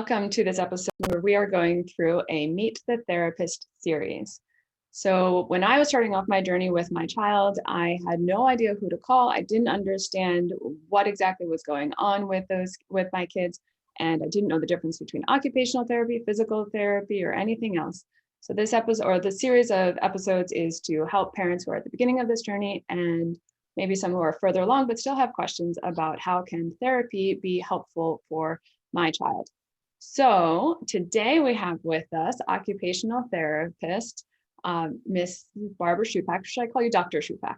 welcome to this episode where we are going through a Meet the Therapist series. So when I was starting off my journey with my child, I had no idea who to call. I didn't understand what exactly was going on with my kids, and I didn't know the difference between occupational therapy, physical therapy, or anything else. So this episode, or the series of episodes, is to help parents who are at the beginning of this journey and maybe some who are further along but still have questions about how can therapy be helpful for my child. So today we have with us occupational therapist, Miss Barbara Schupak. Should I call you Dr. Schupak?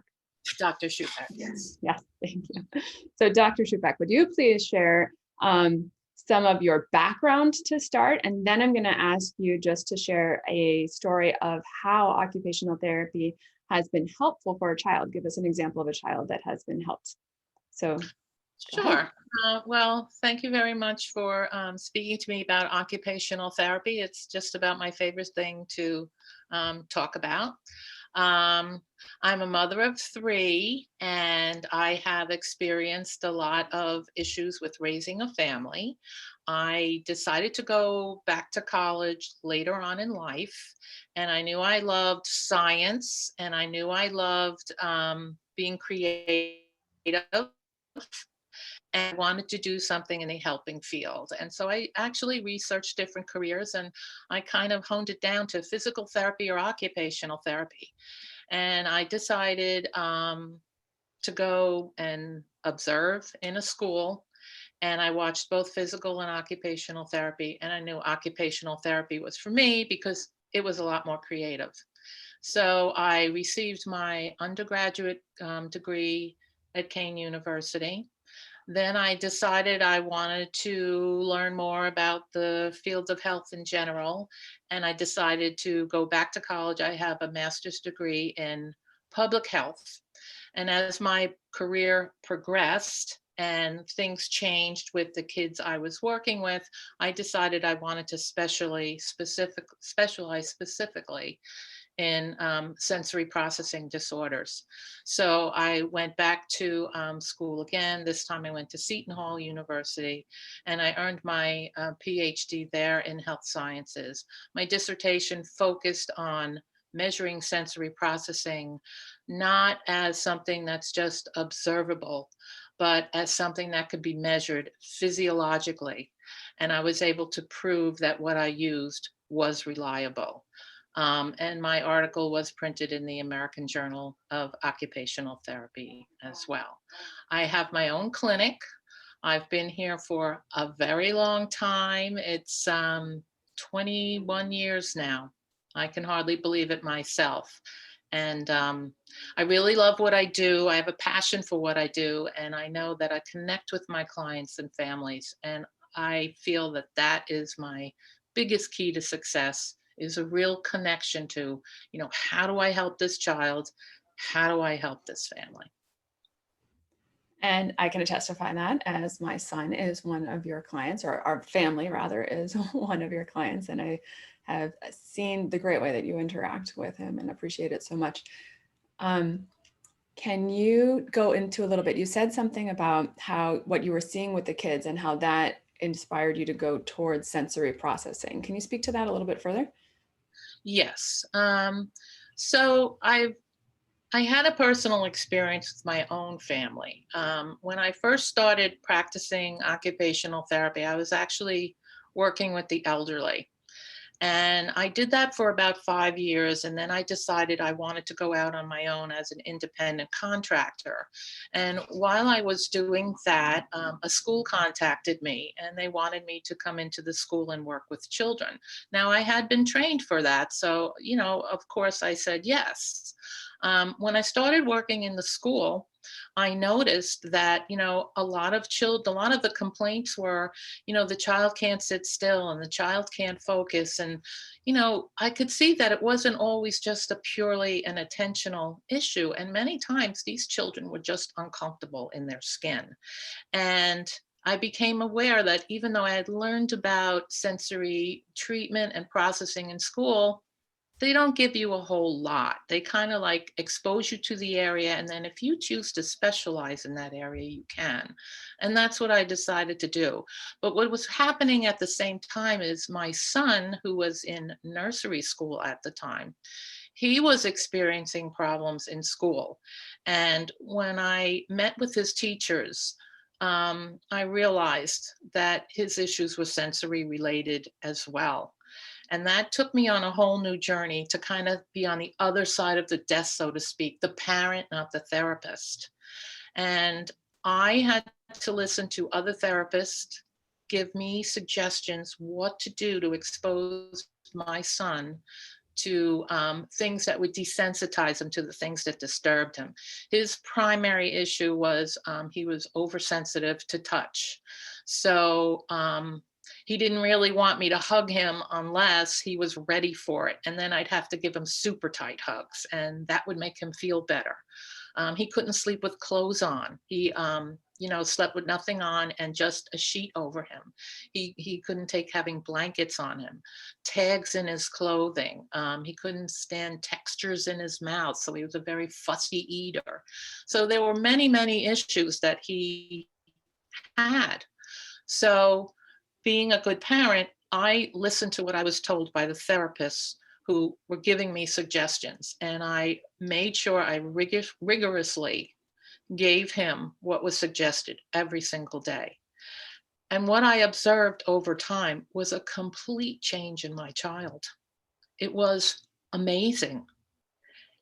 Dr. Schupak, yes. Yes, thank you. So Dr. Schupak, would you please share some of your background to start? And then I'm going to ask you just to share a story of how occupational therapy has been helpful for a child. Give us an example of a child that has been helped. So Sure. Well, thank you very much for speaking to me about occupational therapy. It's just about my favorite thing to talk about. I'm a mother of 3, and I have experienced a lot of issues with raising a family. I decided to go back to college later on in life, and I knew I loved science, and I knew I loved being creative, and wanted to do something in the helping field. And so I actually researched different careers, and I kind of honed it down to physical therapy or occupational therapy. And I decided to go and observe in a school. And I watched both physical and occupational therapy. And I knew occupational therapy was for me because it was a lot more creative. So I received my undergraduate degree at Kane University. Then I decided I wanted to learn more about the fields of health in general, and I decided to go back to college. I have a master's degree in public health. And as my career progressed and things changed with the kids I was working with, I decided I wanted to specialize specifically in sensory processing disorders. So I went back to school again. This time I went to Seton Hall University, and I earned my PhD there in health sciences. My dissertation focused on measuring sensory processing, not as something that's just observable, but as something that could be measured physiologically. And I was able to prove that what I used was reliable. And my article was printed in the American Journal of Occupational Therapy as well. I have my own clinic. I've been here for a very long time. It's 21 years now. I can hardly believe it myself. And I really love what I do. I have a passion for what I do, and I know that I connect with my clients and families. And I feel that that is my biggest key to success, is a real connection to, how do I help this child? How do I help this family? And I can testify that, as my son is one of your clients, or our family rather is one of your clients. And I have seen the great way that you interact with him and appreciate it so much. Can you go into a little bit? You said something about what you were seeing with the kids and how that inspired you to go towards sensory processing. Can you speak to that a little bit further? Yes. So I had a personal experience with my own family. When I first started practicing occupational therapy, I was actually working with the elderly. And I did that for about 5 years. And then I decided I wanted to go out on my own as an independent contractor. And while I was doing that, a school contacted me and they wanted me to come into the school and work with children. Now, I had been trained for that. So, of course, I said yes. When I started working in the school, I noticed that, a lot of the complaints were, the child can't sit still and the child can't focus. And, I could see that it wasn't always just purely an attentional issue. And many times these children were just uncomfortable in their skin. And I became aware that even though I had learned about sensory treatment and processing in school, They don't give you a whole lot. They kind of like expose you to the area. And then if you choose to specialize in that area, you can. And that's what I decided to do. But what was happening at the same time is my son, who was in nursery school at the time, he was experiencing problems in school. And when I met with his teachers, I realized that his issues were sensory related as well. And that took me on a whole new journey to kind of be on the other side of the desk, so to speak, the parent, not the therapist. And I had to listen to other therapists give me suggestions what to do to expose my son to things that would desensitize him to the things that disturbed him. His primary issue was he was oversensitive to touch. So he didn't really want me to hug him unless he was ready for it. And then I'd have to give him super tight hugs, and that would make him feel better. He couldn't sleep with clothes on. He, slept with nothing on and just a sheet over him. He couldn't take having blankets on him, tags in his clothing. He couldn't stand textures in his mouth, so he was a very fussy eater. So there were many, many issues that he had. So being a good parent, I listened to what I was told by the therapists who were giving me suggestions. And I made sure I rigorously gave him what was suggested every single day. And what I observed over time was a complete change in my child. It was amazing.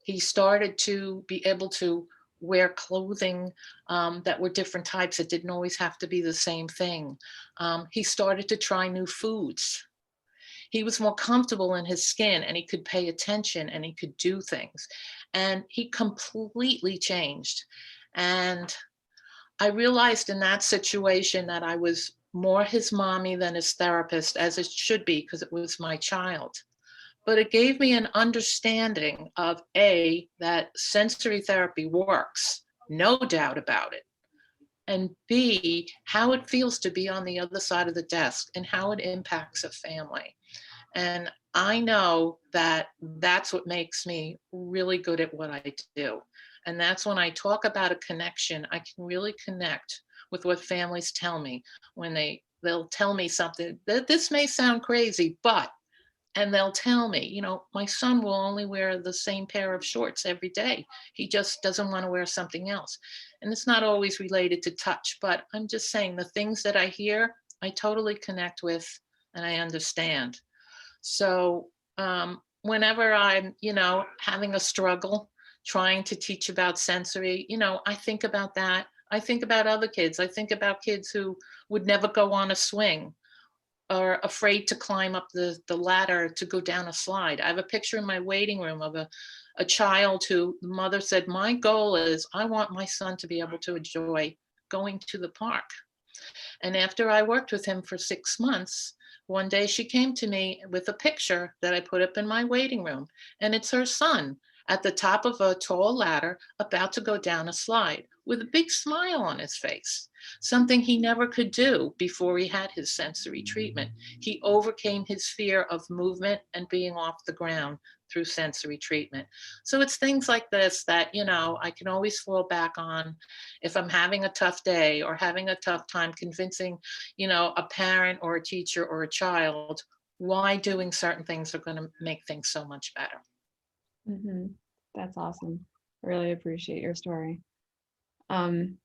He started to be able to wear clothing that were different types. It didn't always have to be the same thing. He started to try new foods. He was more comfortable in his skin, and he could pay attention, and he could do things. And he completely changed. And I realized in that situation that I was more his mommy than his therapist, as it should be, because it was my child. But it gave me an understanding of A, that sensory therapy works, no doubt about it. And B, how it feels to be on the other side of the desk and how it impacts a family. And I know that that's what makes me really good at what I do. And that's when I talk about a connection, I can really connect with what families tell me when they'll tell me something that this may sound crazy, but and they'll tell me, my son will only wear the same pair of shorts every day. He just doesn't want to wear something else. And it's not always related to touch, but I'm just saying the things that I hear, I totally connect with and I understand. So whenever I'm, having a struggle trying to teach about sensory, I think about that. I think about other kids. I think about kids who would never go on a swing or afraid to climb up the ladder to go down a slide. I have a picture in my waiting room of a child who the mother said, my goal is I want my son to be able to enjoy going to the park. And after I worked with him for 6 months, one day she came to me with a picture that I put up in my waiting room. And it's her son at the top of a tall ladder about to go down a slide with a big smile on his face, something he never could do before he had his sensory treatment. He overcame his fear of movement and being off the ground through sensory treatment. So it's things like this that, I can always fall back on if I'm having a tough day or having a tough time convincing, a parent or a teacher or a child why doing certain things are going to make things so much better. Hmm. That's awesome. I really appreciate your story. Um,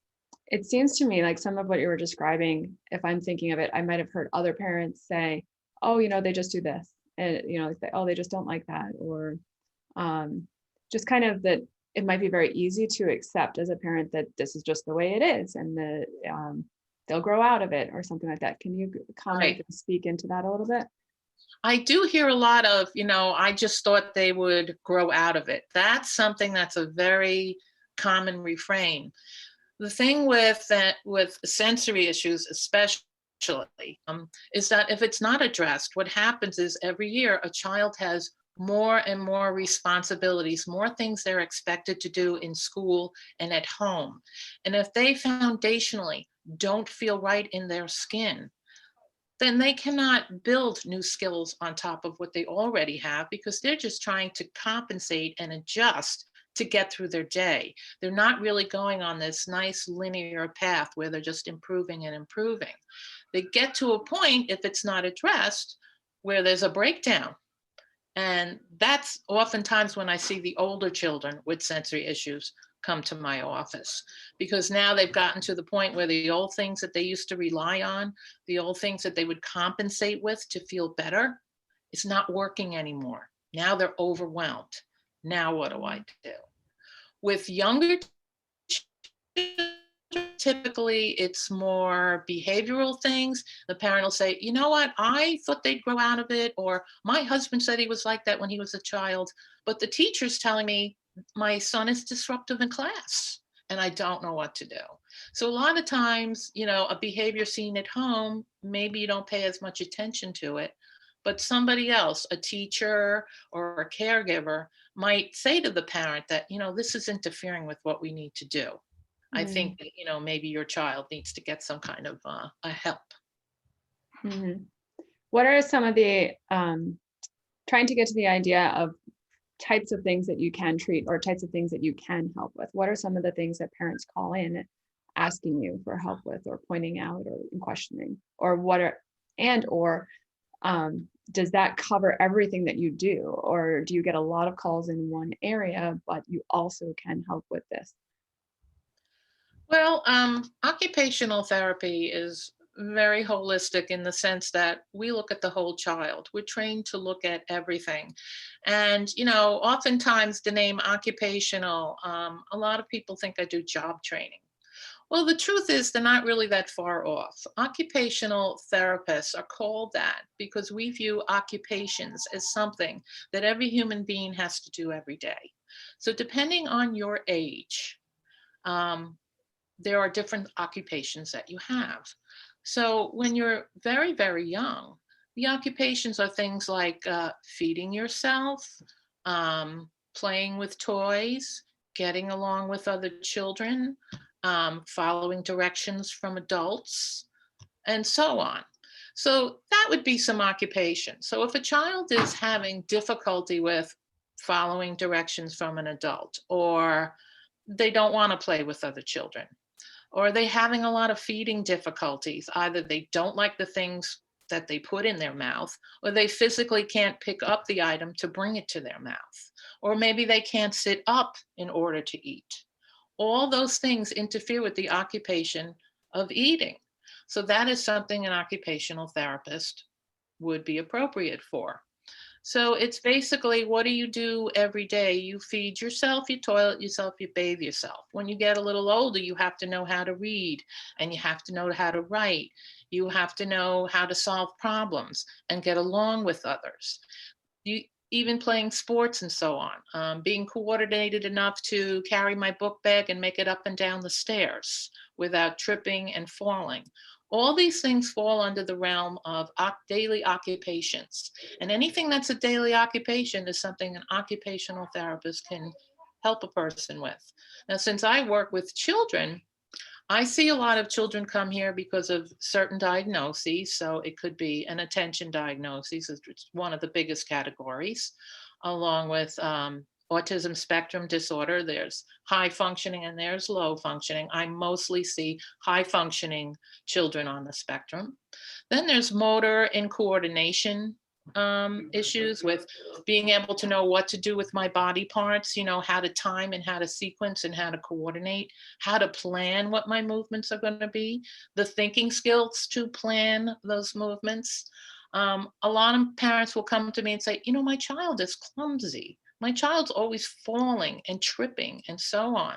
it seems to me like some of what you were describing, if I'm thinking of it, I might have heard other parents say, oh, they just do this. And, oh, they just don't like that. Or just kind of that it might be very easy to accept as a parent that this is just the way it is and that they'll grow out of it or something like that. Can you comment and speak into that a little bit? I do hear a lot of, I just thought they would grow out of it. That's something that's a very common refrain. The thing with sensory issues, especially, is that if it's not addressed, what happens is every year a child has more and more responsibilities, more things they're expected to do in school and at home. And if they foundationally don't feel right in their skin, then they cannot build new skills on top of what they already have because they're just trying to compensate and adjust to get through their day. They're not really going on this nice linear path where they're just improving and improving. They get to a point, if it's not addressed, where there's a breakdown. And that's oftentimes when I see the older children with sensory issues come to my office, because now they've gotten to the point where the old things that they used to rely on, the old things that they would compensate with to feel better, it's not working anymore. Now they're overwhelmed. Now what do I do? With younger children, typically it's more behavioral things. The parent will say, you know what, I thought they'd grow out of it, or my husband said he was like that when he was a child, but the teacher's telling me my son is disruptive in class and I don't know what to do. So a lot of times, a behavior seen at home, maybe you don't pay as much attention to it, but somebody else, a teacher or a caregiver, might say to the parent that, this is interfering with what we need to do. I Mm-hmm. think that, maybe your child needs to get some kind of a help. Mm-hmm. What are some of the trying to get to the idea of types of things that you can treat or types of things that you can help with? What are some of the things that parents call in asking you for help with, or pointing out, or questioning, or does that cover everything that you do, or do you get a lot of calls in one area but you also can help with this? Well, occupational therapy is very holistic in the sense that we look at the whole child. We're trained to look at everything. And, oftentimes the name occupational, a lot of people think I do job training. Well, the truth is, they're not really that far off. Occupational therapists are called that because we view occupations as something that every human being has to do every day. So, depending on your age, um, there are different occupations that you have. So when you're very, very young, the occupations are things like feeding yourself, playing with toys, getting along with other children, following directions from adults, and so on. So that would be some occupation. So if a child is having difficulty with following directions from an adult, or they don't want to play with other children, or are they having a lot of feeding difficulties? Either they don't like the things that they put in their mouth, or they physically can't pick up the item to bring it to their mouth, or maybe they can't sit up in order to eat. All those things interfere with the occupation of eating. So that is something an occupational therapist would be appropriate for. So it's basically, what do you do every day? You feed yourself, you toilet yourself, you bathe yourself. When you get a little older, you have to know how to read, and you have to know how to write. You have to know how to solve problems and get along with others. You, even playing sports and so on, being coordinated enough to carry my book bag and make it up and down the stairs without tripping and falling. All these things fall under the realm of daily occupations. And anything that's a daily occupation is something an occupational therapist can help a person with. Now, since I work with children, I see a lot of children come here because of certain diagnoses. So it could be an attention diagnosis, it's one of the biggest categories, along with autism spectrum disorder. There's high functioning and there's low functioning. I mostly see high functioning children on the spectrum. Then there's motor and coordination issues with being able to know what to do with my body parts, how to time and how to sequence and how to coordinate, how to plan what my movements are going to be, the thinking skills to plan those movements. A lot of parents will come to me and say, my child is clumsy. My child's always falling and tripping and so on.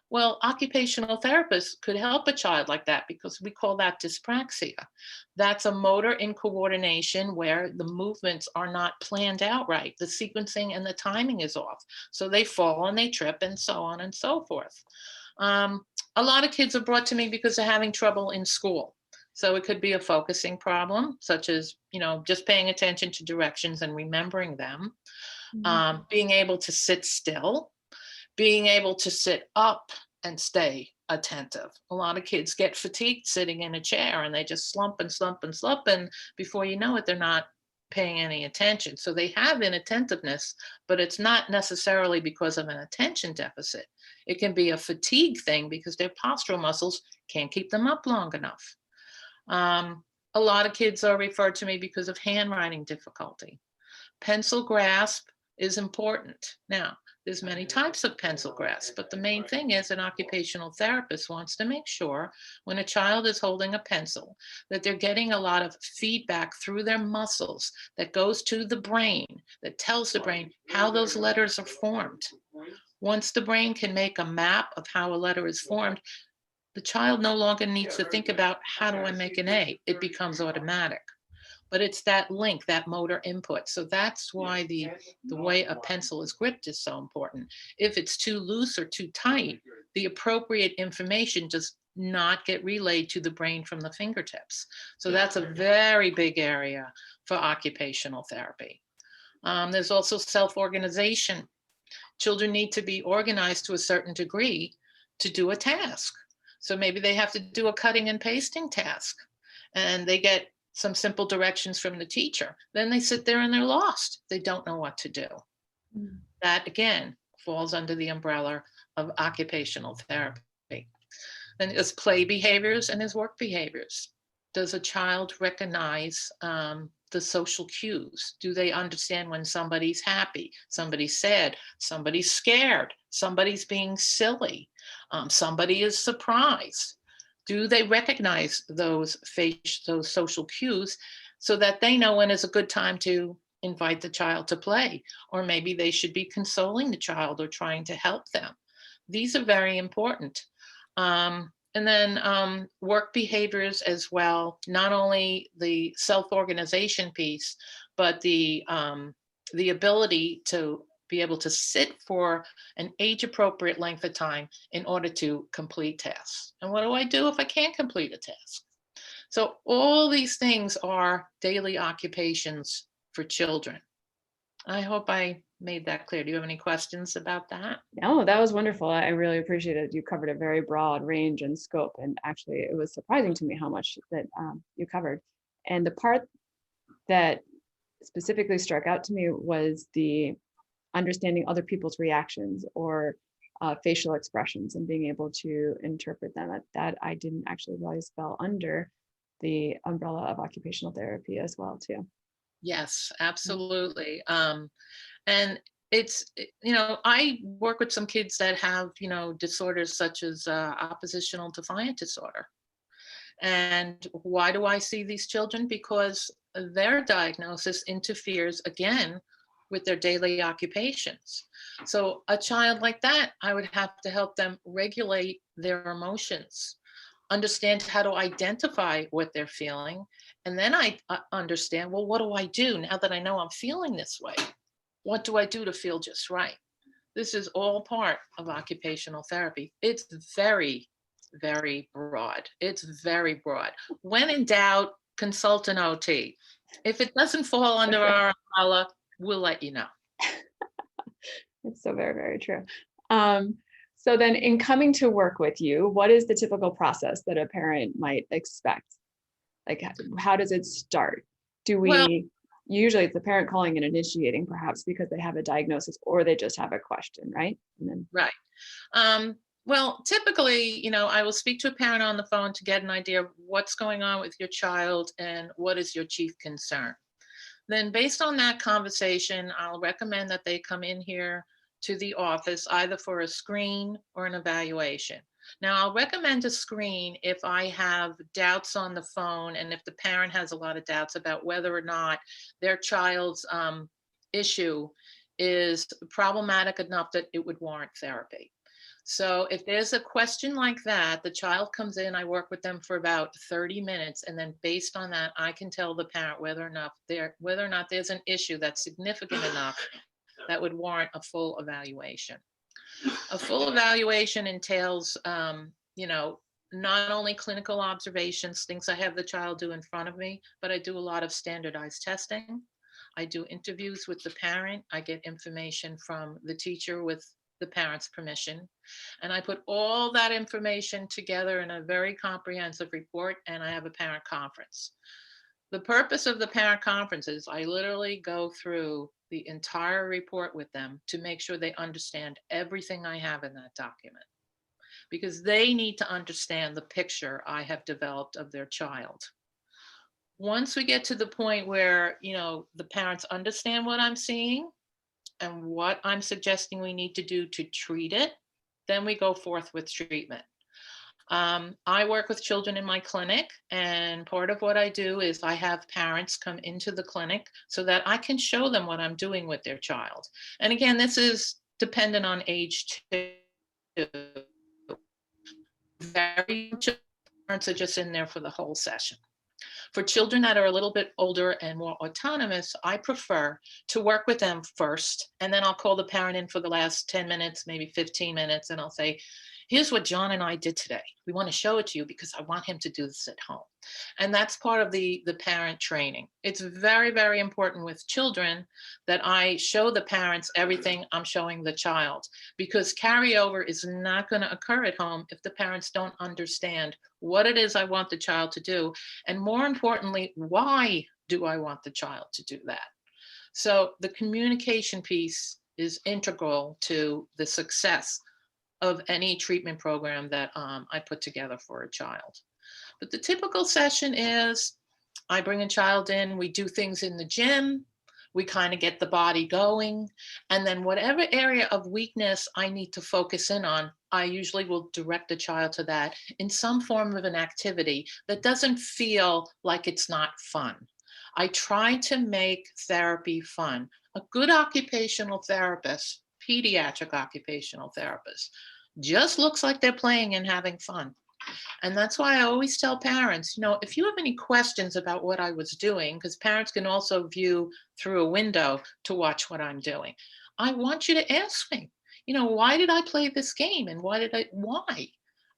Well, occupational therapists could help a child like that because we call that dyspraxia. That's a motor in coordination where the movements are not planned out right. The sequencing and the timing is off. So they fall and they trip and so on and so forth. A lot of kids are brought to me because they're having trouble in school. So it could be a focusing problem, such as, just paying attention to directions and remembering them, Mhm. being able to sit still, being able to sit up and stay attentive. A lot of kids get fatigued sitting in a chair and they just slump and slump and slump. And before you know it, they're not paying any attention. So they have inattentiveness, but it's not necessarily because of an attention deficit. It can be a fatigue thing because their postural muscles can't keep them up long enough. A lot of kids are referred to me because of handwriting difficulty. Pencil grasp is important. Now, there's many types of pencil grasp, but the main thing is an occupational therapist wants to make sure when a child is holding a pencil that they're getting a lot of feedback through their muscles that goes to the brain, that tells the brain how those letters are formed. Once the brain can make a map of how a letter is formed, the child no longer needs to think about how do I make an A? It becomes automatic. But it's that link, that motor input. So that's why the way a pencil is gripped is so important. If it's too loose or too tight, the appropriate information does not get relayed to the brain from the fingertips. So that's a very big area for occupational therapy. There's also self-organization. Children need to be organized to a certain degree to do a task. So maybe they have to do a cutting and pasting task and they get some simple directions from the teacher. Then they sit there and they're lost. They don't know what to do. Mm. That again falls under the umbrella of occupational therapy. Then there's play behaviors and there's work behaviors. Does a child recognize the social cues? Do they understand when somebody's happy, somebody's sad, somebody's scared, somebody's being silly, somebody is surprised? Do they recognize those social cues so that they know when is a good time to invite the child to play? Or maybe they should be consoling the child or trying to help them. These are very important. And then work behaviors as well, not only the self-organization piece, but the ability to be able to sit for an age-appropriate length of time in order to complete tasks. And what do I do if I can't complete a task? So all these things are daily occupations for children. I hope I made that clear. Do you have any questions about that? No, that was wonderful. I really appreciate it. You covered a very broad range and scope, and actually, it was surprising to me how much that you covered. And the part that specifically struck out to me was the understanding other people's reactions or facial expressions and being able to interpret them. That I didn't actually realize fell under the umbrella of occupational therapy as well, too. Yes, absolutely. And it's, I work with some kids that have, disorders such as oppositional defiant disorder. And why do I see these children? Because their diagnosis interferes again with their daily occupations. So a child like that, I would have to help them regulate their emotions, understand how to identify what they're feeling. And then I understand, well, what do I do now that I know I'm feeling this way? What do I do to feel just right? This is all part of occupational therapy. It's very, very broad. It's very broad. When in doubt, consult an OT. If it doesn't fall under our umbrella, we'll let you know. It's so very, very true. So then in coming to work with you, what is the typical process that a parent might expect? Like, how does it start? Well, Usually it's the parent calling and initiating, perhaps because they have a diagnosis or they just have a question, right? And then, right. Well, typically, I will speak to a parent on the phone to get an idea of what's going on with your child and what is your chief concern. Then based on that conversation, I'll recommend that they come in here to the office either for a screen or an evaluation. Now, I'll recommend a screen if I have doubts on the phone and if the parent has a lot of doubts about whether or not their child's issue is problematic enough that it would warrant therapy. So if there's a question like that, the child comes in, I work with them for about 30 minutes, and then based on that, I can tell the parent whether or not there's an issue that's significant enough that would warrant a full evaluation. A full evaluation entails, not only clinical observations, things I have the child do in front of me, but I do a lot of standardized testing. I do interviews with the parent. I get information from the teacher with the parent's permission. And I put all that information together in a very comprehensive report, and I have a parent conference. The purpose of the parent conference is I literally go through the entire report with them to make sure they understand everything I have in that document, because they need to understand the picture I have developed of their child. Once we get to the point where, the parents understand what I'm seeing and what I'm suggesting we need to do to treat it, then we go forth with treatment. I work with children in my clinic, and part of what I do is I have parents come into the clinic so that I can show them what I'm doing with their child. And again, this is dependent on age too. Very parents are just in there for the whole session. For children that are a little bit older and more autonomous, I prefer to work with them first, and then I'll call the parent in for the last 10 minutes, maybe 15 minutes, and I'll say, here's what John and I did today. We want to show it to you because I want him to do this at home. And that's part of the parent training. It's very, very important with children that I show the parents everything I'm showing the child, because carryover is not going to occur at home if the parents don't understand what it is I want the child to do. And more importantly, why do I want the child to do that? So the communication piece is integral to the success of any treatment program that I put together for a child. But the typical session is I bring a child in, we do things in the gym, we kind of get the body going, and then whatever area of weakness I need to focus in on, I usually will direct the child to that in some form of an activity that doesn't feel like it's not fun. I try to make therapy fun. A good occupational therapist, pediatric occupational therapist, just looks like they're playing and having fun. And that's why I always tell parents, if you have any questions about what I was doing, because parents can also view through a window to watch what I'm doing, I want you to ask me, why did I play this game? And why?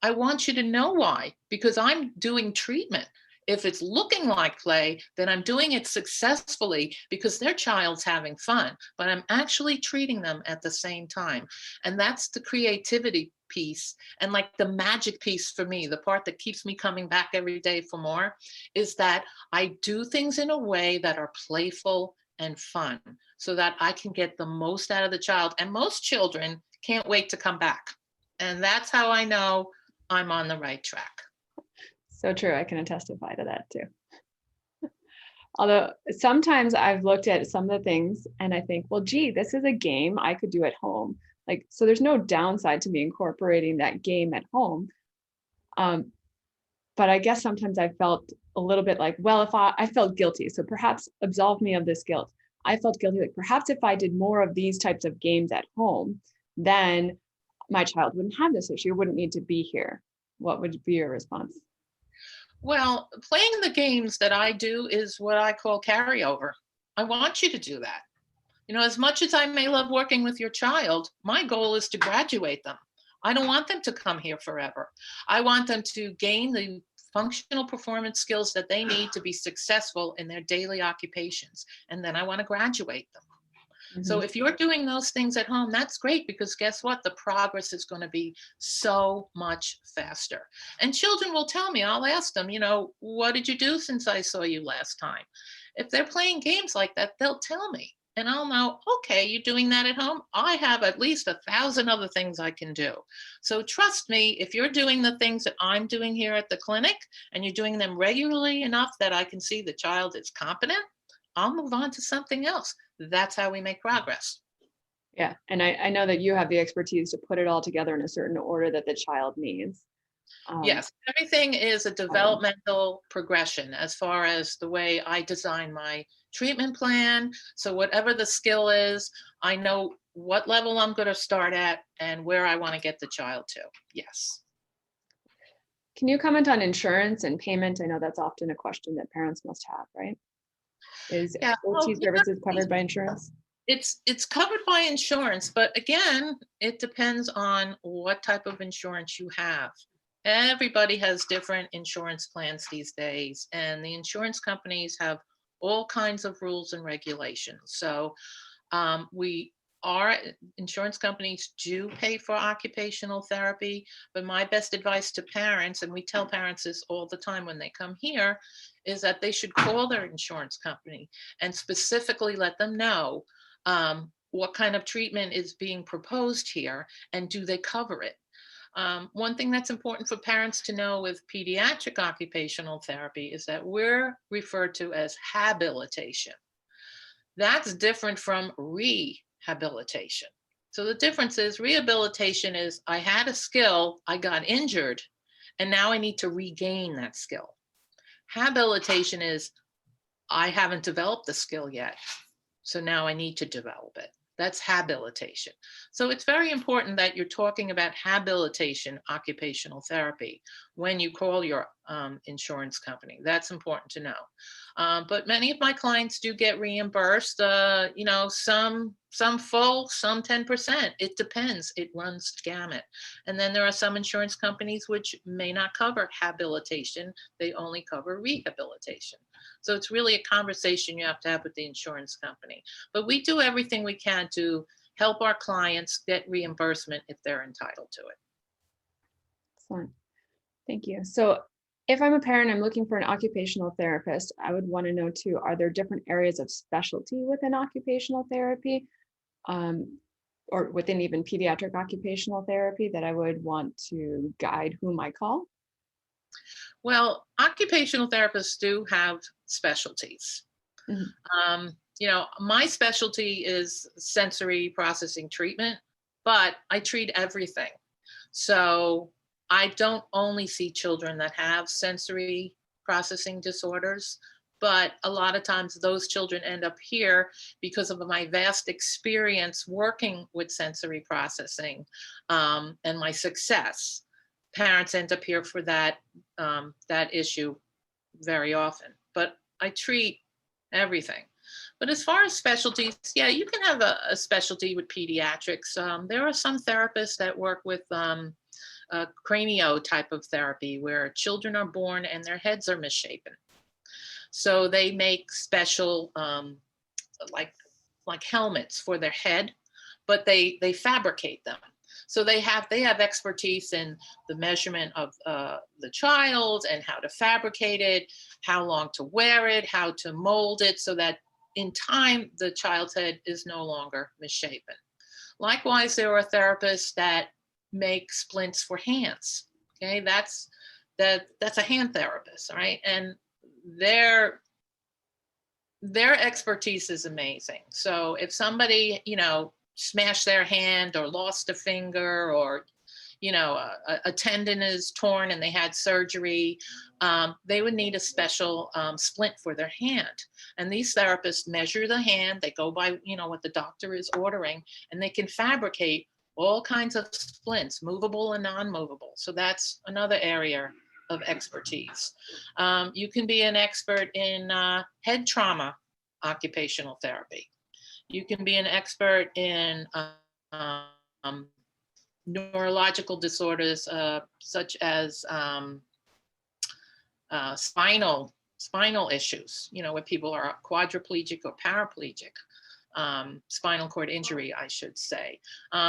I want you to know why, because I'm doing treatment. If it's looking like play, then I'm doing it successfully because their child's having fun, but I'm actually treating them at the same time. And that's the creativity piece. And like the magic piece for me, the part that keeps me coming back every day for more, is that I do things in a way that are playful and fun so that I can get the most out of the child. And most children can't wait to come back. And that's how I know I'm on the right track. So true. I can testify to that too. Although sometimes I've looked at some of the things and I think, well, gee, this is a game I could do at home. So there's no downside to me incorporating that game at home. But I guess sometimes I felt a little bit like, well, if I felt guilty, so perhaps absolve me of this guilt. I felt guilty, like perhaps if I did more of these types of games at home, then my child wouldn't have this issue, wouldn't need to be here. What would be your response? Well, playing the games that I do is what I call carryover. I want you to do that. As much as I may love working with your child, my goal is to graduate them. I don't want them to come here forever. I want them to gain the functional performance skills that they need to be successful in their daily occupations. And then I want to graduate them. So if you're doing those things at home, that's great, because guess what? The progress is going to be so much faster. And children will tell me, I'll ask them, what did you do since I saw you last time? If they're playing games like that, they'll tell me. And I'll know, okay, you're doing that at home? I have at least 1,000 other things I can do. So trust me, if you're doing the things that I'm doing here at the clinic and you're doing them regularly enough that I can see the child is competent, I'll move on to something else. That's how we make progress. Yeah. And I know that you have the expertise to put it all together in a certain order that the child needs. Yes, everything is a developmental progression as far as the way I design my treatment plan. So whatever the skill is, I know what level I'm going to start at and where I want to get the child to. Yes. Can you comment on insurance and payment? I know that's often a question that parents must have, right? Is OT services covered by insurance? It's covered by insurance, but again, it depends on what type of insurance you have. Everybody has different insurance plans these days, and the insurance companies have all kinds of rules and regulations. So we our insurance companies do pay for occupational therapy, but my best advice to parents, and we tell parents this all the time when they come here, is that they should call their insurance company and specifically let them know what kind of treatment is being proposed here and do they cover it. One thing that's important for parents to know with pediatric occupational therapy is that we're referred to as habilitation. That's different from rehabilitation. So the difference is rehabilitation is I had a skill, I got injured, and now I need to regain that skill. Habilitation is I haven't developed the skill yet, so now I need to develop it. That's habilitation. So it's very important that you're talking about habilitation occupational therapy when you call your insurance company. That's important to know. But many of my clients do get reimbursed. Some full, some 10%. It depends. It runs the gamut. And then there are some insurance companies which may not cover habilitation. They only cover rehabilitation. So it's really a conversation you have to have with the insurance company. But we do everything we can to help our clients get reimbursement if they're entitled to it. Excellent. Thank you. So if I'm a parent, I'm looking for an occupational therapist, I would want to know too, are there different areas of specialty within occupational therapy, or within even pediatric occupational therapy that I would want to guide whom I call? Well, occupational therapists do have specialties. Mhm. My specialty is sensory processing treatment, but I treat everything. So I don't only see children that have sensory processing disorders, but a lot of times those children end up here because of my vast experience working with sensory processing and my success. Parents end up here for that issue very often. But I treat everything. But as far as specialties, yeah, you can have a specialty with pediatrics. There are some therapists that work with cranio type of therapy where children are born and their heads are misshapen. So they make special like helmets for their head, but they fabricate them. So they have expertise in the measurement of the child and how to fabricate it, how long to wear it, how to mold it so that in time the child's head is no longer misshapen. Likewise, there are therapists that make splints for hands. Okay, that's a hand therapist, right? And their expertise is amazing. So if somebody, smashed their hand or lost a finger or, a tendon is torn and they had surgery, they would need a special splint for their hand. And these therapists measure the hand, they go by, what the doctor is ordering, and they can fabricate all kinds of splints, movable and non-movable. So that's another area of expertise. You can be an expert in head trauma occupational therapy. You can be an expert in neurological disorders such as spinal issues, where people are quadriplegic or paraplegic. Spinal cord injury, I should say.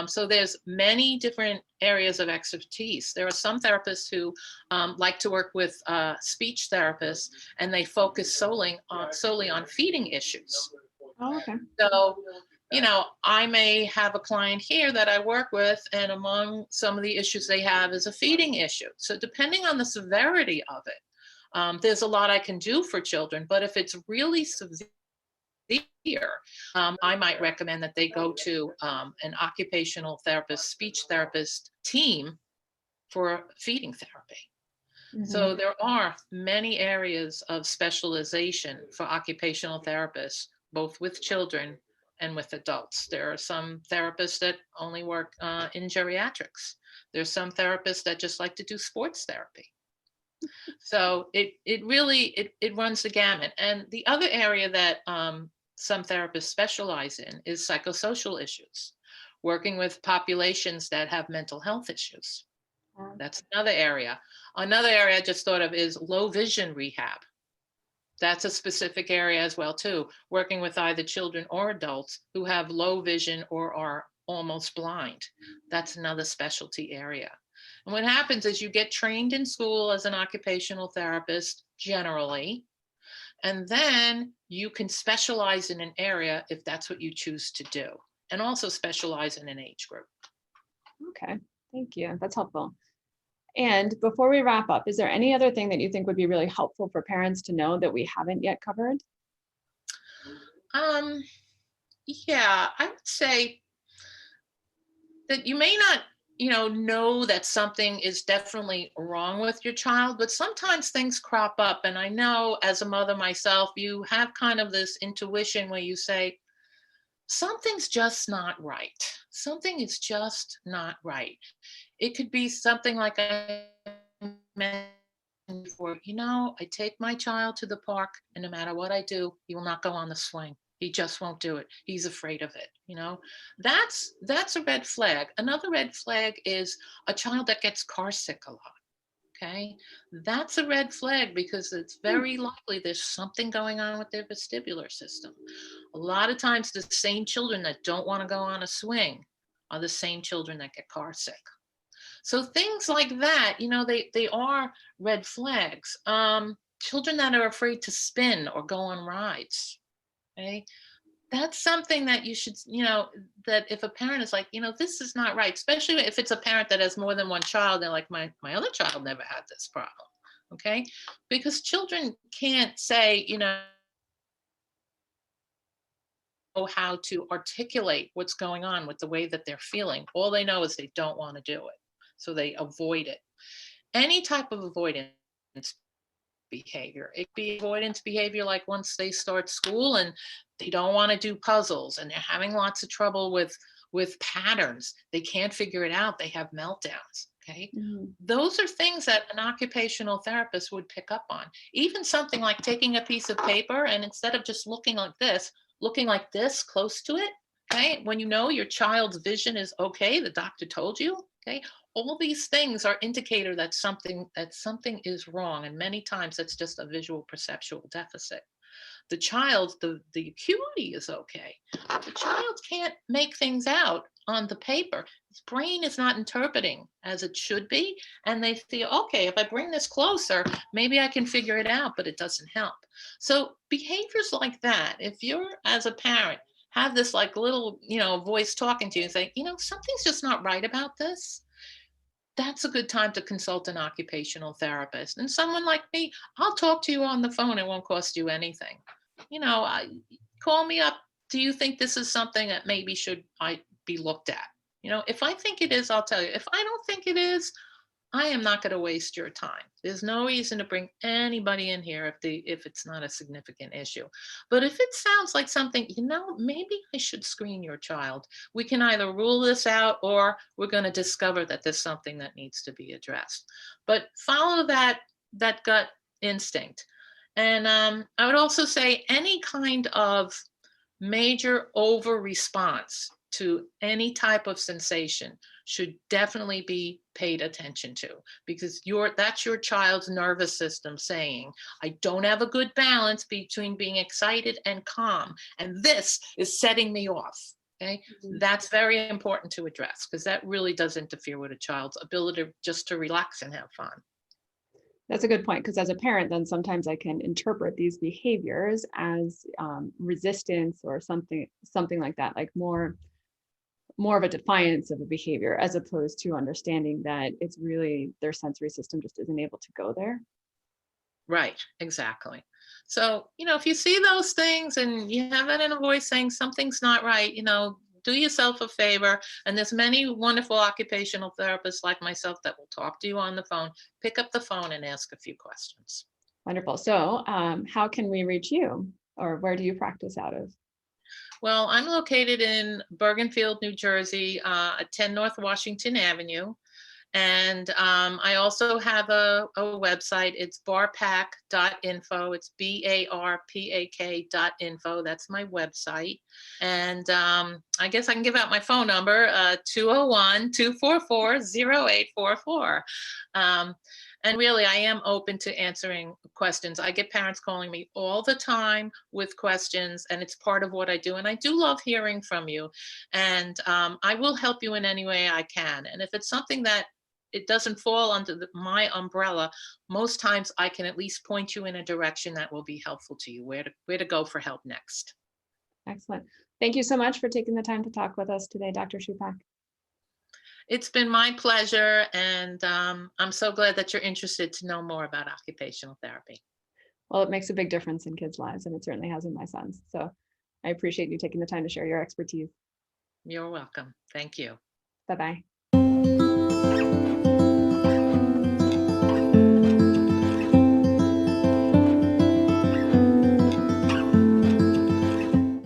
So there's many different areas of expertise. There are some therapists who like to work with speech therapists, and they focus solely on feeding issues. Oh, okay. So, I may have a client here that I work with, and among some of the issues they have is a feeding issue. So depending on the severity of it, there's a lot I can do for children, but if it's really severe, I might recommend that they go to an occupational therapist, speech therapist team for feeding therapy. Mhm. So there are many areas of specialization for occupational therapists, both with children and with adults. There are some therapists that only work in geriatrics. There's some therapists that just like to do sports therapy. So it really runs the gamut. And the other area that some therapists specialize in is psychosocial issues, working with populations that have mental health issues. That's another area. Another area I just thought of is low vision rehab. That's a specific area as well too, working with either children or adults who have low vision or are almost blind. That's another specialty area. And what happens is you get trained in school as an occupational therapist generally, and then you can specialize in an area if that's what you choose to do, and also specialize in an age group. Okay, thank you. That's helpful. And before we wrap up, is there any other thing that you think would be really helpful for parents to know that we haven't yet covered? Um, yeah, I would say that you may not, know that something is definitely wrong with your child, but sometimes things crop up. And I know as a mother myself, you have kind of this intuition where you say, something's just not right. Something is just not right. It could be something like I mentioned before, I take my child to the park, and no matter what I do, he will not go on the swing. He just won't do it. He's afraid of it. That's a red flag. Another red flag is a child that gets car sick a lot. Okay. That's a red flag because it's Hmm. very likely there's something going on with their vestibular system. A lot of times, the same children that don't want to go on a swing are the same children that get car sick. So things like that, they are red flags. Children that are afraid to spin or go on rides. Okay. That's something that you should, that if a parent is like, this is not right, especially if it's a parent that has more than one child, they're like, my other child never had this problem. Okay. Because children can't say, how to articulate what's going on with the way that they're feeling. All they know is they don't want to do it. So they avoid it. Any type of avoidance behavior. It could be avoidance behavior like once they start school and they don't want to do puzzles and they're having lots of trouble with patterns. They can't figure it out. They have meltdowns. Okay. Mhm. Those are things that an occupational therapist would pick up on. Even something like taking a piece of paper and instead of just looking like this close to it. Okay. When you know your child's vision is okay, the doctor told you. Okay. All these things are indicator that something is wrong, and many times that's just a visual perceptual deficit. The child, the acuity is okay. The child can't make things out on the paper. His brain is not interpreting as it should be, and they feel, okay, if I bring this closer, maybe I can figure it out, but it doesn't help. So behaviors like that, if you're as a parent have this like little voice talking to you and say, something's just not right about this, that's a good time to consult an occupational therapist. And someone like me, I'll talk to you on the phone. It won't cost you anything. Call me up. Do you think this is something that maybe should I be looked at? If I think it is, I'll tell you. If I don't think it is, I am not going to waste your time. There's no reason to bring anybody in here if it's not a significant issue. But if it sounds like something, maybe I should screen your child. We can either rule this out or we're going to discover that there's something that needs to be addressed. But follow that gut instinct. And I would also say any kind of major over response to any type of sensation should definitely be paid attention to, because that's your child's nervous system saying, I don't have a good balance between being excited and calm, and this is setting me off. Okay. Mhm. That's very important to address because that really does interfere with a child's ability just to relax and have fun. That's a good point, because as a parent, then sometimes I can interpret these behaviors as resistance or something like that, like more of a defiance of a behavior, as opposed to understanding that it's really their sensory system just isn't able to go there. Right, exactly. So, if you see those things and you have that inner voice saying something's not right, do yourself a favor. And there's many wonderful occupational therapists like myself that will talk to you on the phone. Pick up the phone and ask a few questions. Wonderful. So, how can we reach you, or where do you practice out of? Well, I'm located in Bergenfield, New Jersey, at 10 North Washington Avenue. And I also have a website. It's barpak.info. It's BARPAK.info. That's my website. And I guess I can give out my phone number, 201-244-0844. And really, I am open to answering questions. I get parents calling me all the time with questions, and it's part of what I do. And I do love hearing from you. And I will help you in any way I can. And if it's something that it doesn't fall under my umbrella, most times I can at least point you in a direction that will be helpful to you, where to go for help next. Excellent. Thank you so much for taking the time to talk with us today, Dr. Schupak. It's been my pleasure, and I'm so glad that you're interested to know more about occupational therapy. Well, it makes a big difference in kids' lives, and it certainly has in my son's. So I appreciate you taking the time to share your expertise. You're welcome. Thank you. Bye-bye.